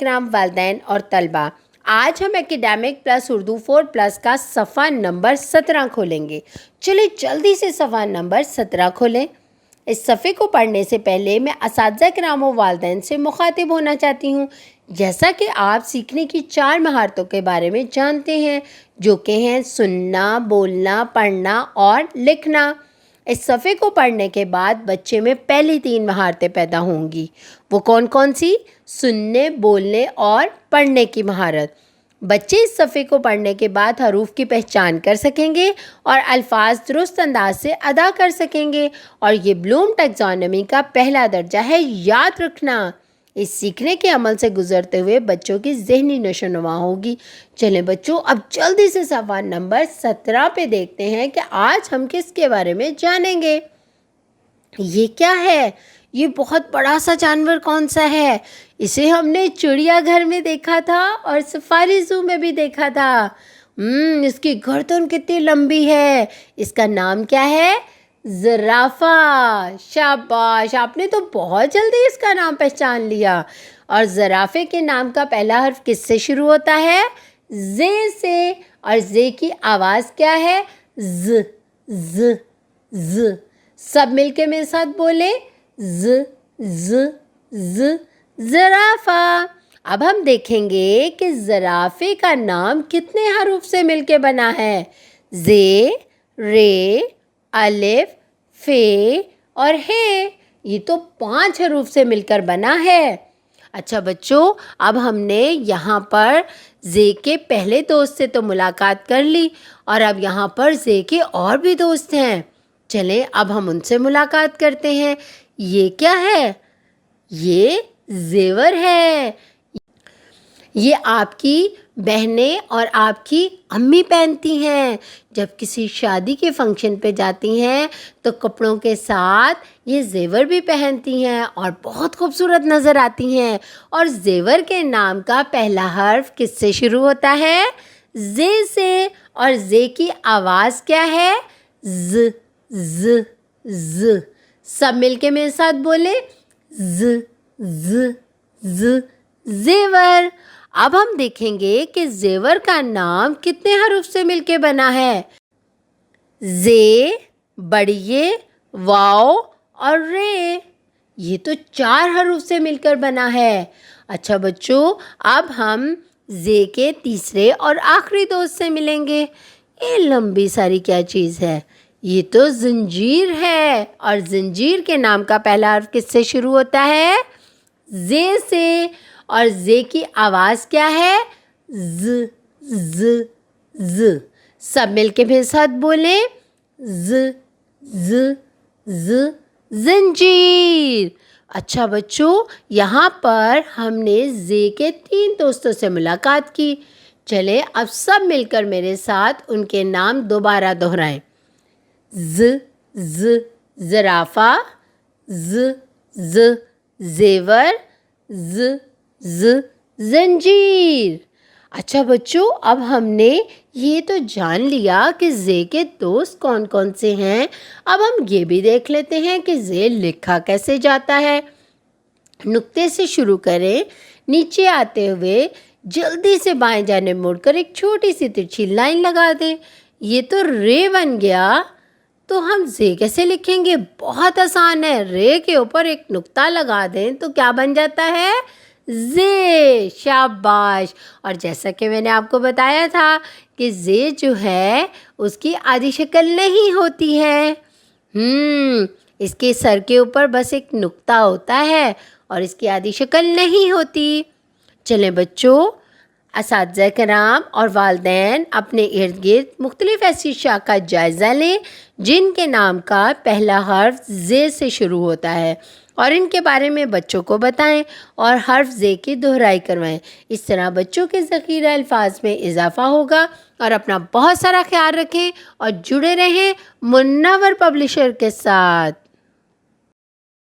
کرام، والدین اور طلبہ۔ آج ہم اکیڈیمک پلس اردو 4+ کا صفحہ نمبر 17 کھولیں گے۔ چلے جلدی سے صفحہ نمبر 17 کھولیں۔ اس صفحے کو پڑھنے سے پہلے میں اساتذہ کرام و والدین سے مخاطب ہونا چاہتی ہوں۔ جیسا کہ آپ سیکھنے کی 4 مہارتوں کے بارے میں جانتے ہیں، جو کہ ہیں سننا، بولنا، پڑھنا اور لکھنا۔ اس صفحے کو پڑھنے کے بعد بچے میں پہلی 3 مہارتیں پیدا ہوں گی۔ وہ کون کون سی؟ سننے، بولنے اور پڑھنے کی مہارت۔ بچے اس صفحے کو پڑھنے کے بعد حروف کی پہچان کر سکیں گے اور الفاظ درست انداز سے ادا کر سکیں گے، اور یہ بلوم ٹیکزانومی کا پہلا درجہ ہے، یاد رکھنا۔ اس سیکھنے کے عمل سے گزرتے ہوئے بچوں کی ذہنی نشو و نما ہوگی۔ چلیں بچوں، اب جلدی سے صفحہ نمبر 17 پہ دیکھتے ہیں کہ آج ہم کس کے بارے میں جانیں گے۔ یہ کیا ہے؟ یہ بہت بڑا سا جانور کون سا ہے؟ اسے ہم نے چڑیا گھر میں دیکھا تھا اور سفاری زو میں بھی دیکھا تھا۔ اس کی گردن کتنی لمبی ہے۔ اس کا نام کیا ہے؟ زرافہ۔ شاباش، آپ نے تو بہت جلدی اس کا نام پہچان لیا۔ اور زرافے کے نام کا پہلا حرف کس سے شروع ہوتا ہے؟ زے سے۔ اور زے کی آواز کیا ہے؟ ز ز ز۔ سب مل کے میرے ساتھ بولیں، ز ز ز، زرافہ۔ اب ہم دیکھیں گے کہ زرافے کا نام کتنے حروف سے مل کے بنا ہے۔ زے، رے، الف، فے اور ہے۔ یہ تو 5 حروف سے مل کر بنا ہے۔ اچھا بچوں، اب ہم نے یہاں پر زے کے پہلے دوست سے تو ملاقات کر لی، اور اب یہاں پر زے کے اور بھی دوست ہیں۔ چلیں اب ہم ان سے ملاقات کرتے ہیں۔ یہ کیا ہے؟ یہ زیور ہے۔ یہ آپ کی بہنیں اور آپ کی امی پہنتی ہیں۔ جب کسی شادی کے فنکشن پہ جاتی ہیں تو کپڑوں کے ساتھ یہ زیور بھی پہنتی ہیں اور بہت خوبصورت نظر آتی ہیں۔ اور زیور کے نام کا پہلا حرف کس سے شروع ہوتا ہے؟ زے سے۔ اور زے کی آواز کیا ہے؟ ز ز ز۔ سب مل کے میرے ساتھ بولیں، ز ز ز، زیور۔ اب ہم دیکھیں گے کہ زیور کا نام کتنے حروف سے مل کے بنا ہے۔ زے، بڑیے، واؤ اور رے۔ یہ تو 4 حروف سے مل کر بنا ہے۔ اچھا بچوں، اب ہم زے کے تیسرے اور آخری دوست سے ملیں گے۔ یہ لمبی ساری کیا چیز ہے؟ یہ تو زنجیر ہے۔ اور زنجیر کے نام کا پہلا حرف کس سے شروع ہوتا ہے؟ زے سے۔ اور زے کی آواز کیا ہے؟ ز ز ز۔ سب مل کے میرے ساتھ بولیں، ز ز ز، زنجیر۔ اچھا بچوں، یہاں پر ہم نے زے کے 3 دوستوں سے ملاقات کی۔ چلے اب سب مل کر میرے ساتھ ان کے نام دوبارہ دہرائیں۔ ز ز، زرافہ، ز ز، زیور، ز ز، زنجیر۔ اچھا بچوں، اب ہم نے یہ تو جان لیا کہ زے کے دوست کون کون سے ہیں۔ اب ہم یہ بھی دیکھ لیتے ہیں کہ زے لکھا کیسے جاتا ہے۔ نقطے سے شروع کریں، نیچے آتے ہوئے جلدی سے بائیں جانب مڑ کر ایک چھوٹی سی ترچھی لائن لگا دیں۔ یہ تو رے بن گیا۔ تو ہم زے کیسے لکھیں گے؟ بہت آسان ہے۔ رے کے اوپر ایک نقطہ لگا دیں تو کیا بن جاتا ہے؟ زے۔ شاباش۔ اور جیسا کہ میں نے آپ کو بتایا تھا کہ زے جو ہے اس کی آدھی شکل نہیں ہوتی ہے۔ اس کے سر کے اوپر بس ایک نقطہ ہوتا ہے اور اس کی آدھی شکل نہیں ہوتی۔ چلیں بچوں، اساتذہ کرام اور والدین اپنے ارد گرد مختلف ایسی اشیاء کا جائزہ لیں جن کے نام کا پہلا حرف زے سے شروع ہوتا ہے، اور ان کے بارے میں بچوں کو بتائیں اور حرف زے کی دہرائی کروائیں۔ اس طرح بچوں کے ذخیرہ الفاظ میں اضافہ ہوگا۔ اور اپنا بہت سارا خیال رکھیں اور جڑے رہیں منور پبلشر کے ساتھ۔